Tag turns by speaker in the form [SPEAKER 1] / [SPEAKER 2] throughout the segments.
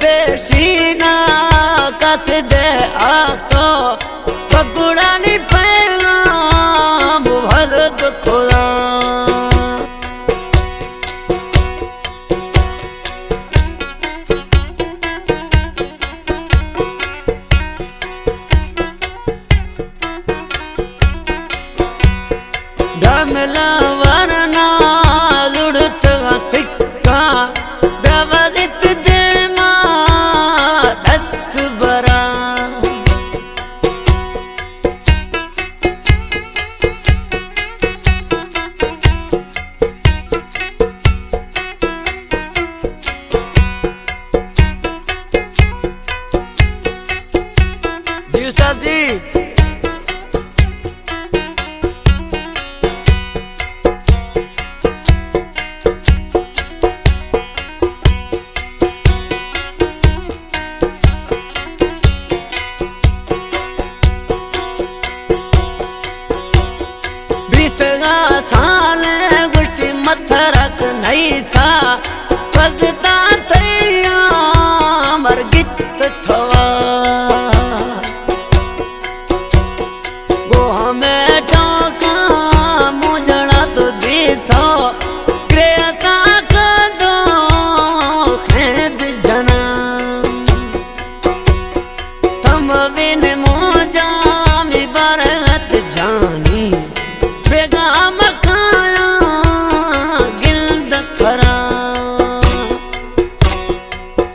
[SPEAKER 1] पेशीना कस दे आखो पगुड़ानी पैना भल दुखोदा डमला वरना जुड़त सिक्का व्यवदित दे दस बरा जी साल गुष्टी मथरक नहीं था बजता तैया मर गित थवा वो हमें टोका मुझना तो बीतो क्रियता कदो खेद जना तम बिन मोजा मी बरगत जानी बेगाम खाया गिल्द खरा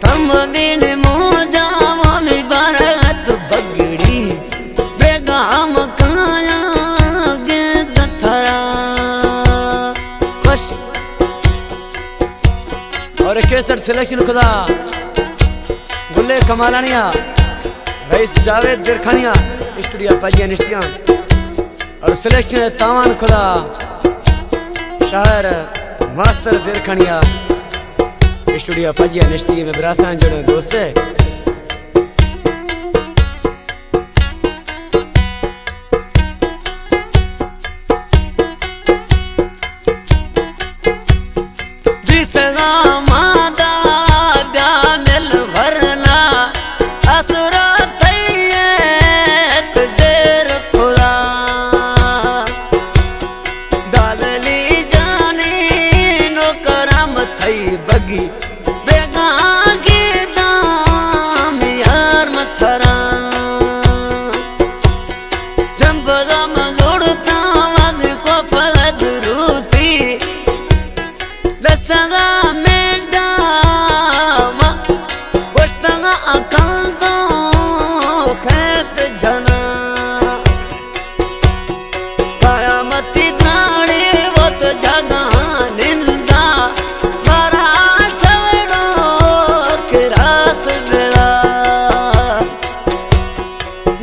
[SPEAKER 1] तम बिन मोजा मामी बरगत बगड़ी बेगाम खाया गिल्द खरा खुश और केसर सिलेक्शन खुदा गुल्ले कमालानिया रईस जावेद दिरखानिया स्टूडियो फजिया निश्तियां और सिलेक्शन तावान खुदा शायर मास्टर दिरखनिया स्टूडियो फजिया निश्ती में बराफान जड़ो दोस्त है बीतना मादा ब्या मिल भरना असुरा बगी बेगा के दाम यार मथरा जब दम जोड़ता मज को फलद रूती लसगा मेडा वस्तगा अकल तो खेत जना कायामती दाड़ी वो तो जगह निंदा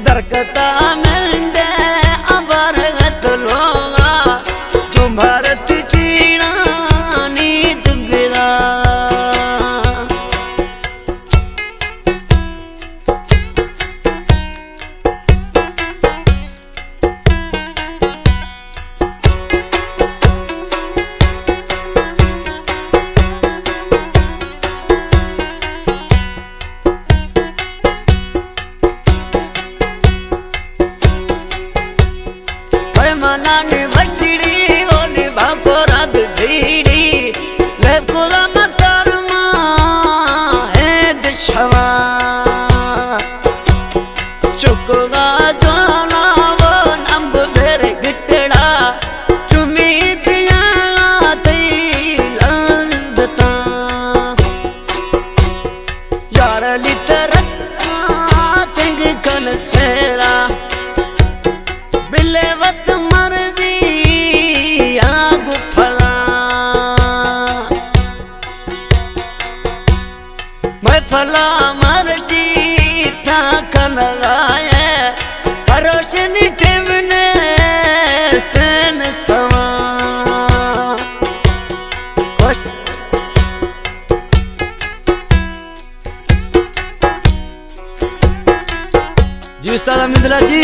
[SPEAKER 1] दरकता मिलदे अबरगत लोगा तुम भारत चीना नीत बिदा मनानी बसड़ी ओली भाको रात भीड़ी लेकोला मतरमा है दिशवा चुकगा जाना वो नंब भेर गिटड़ा चुमी दिया तेरी लज्जता यार लितरत तिंग कल सेरा बिलेवत मर्जी आगु फला मैं फला मर्जी था कलगाए रोशनी टिमने स्टेन सवा खुश जी उस्ताद अमिदुल्ला जी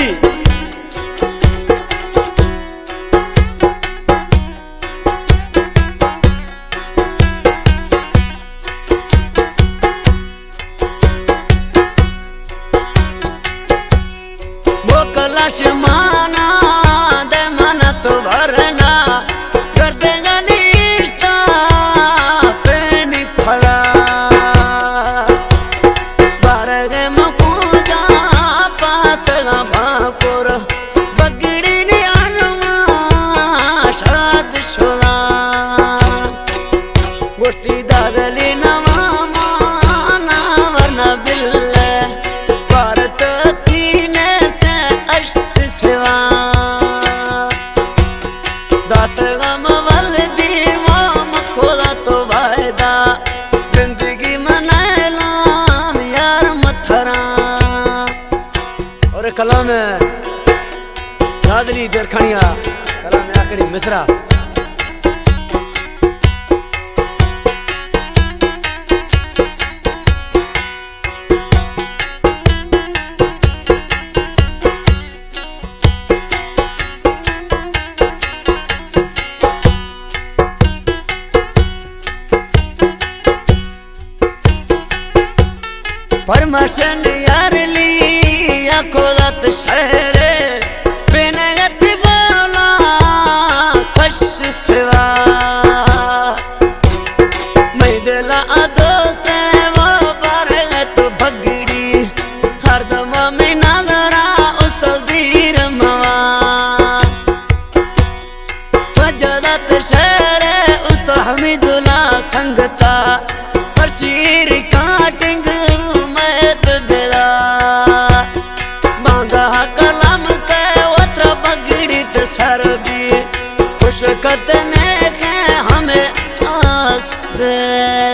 [SPEAKER 1] खणिया कला में आखिरी मिसरा परमशन यारली अकोलत शहरे बिनगत बोला कश सिवा मैं दिला दोस्त वो पर तो भगड़ी हरदम में नजरा उस दीर मवा वजदत शहरे उस हमीदुल्ला संगता परचीर काटिंग कतने के हमें आस पे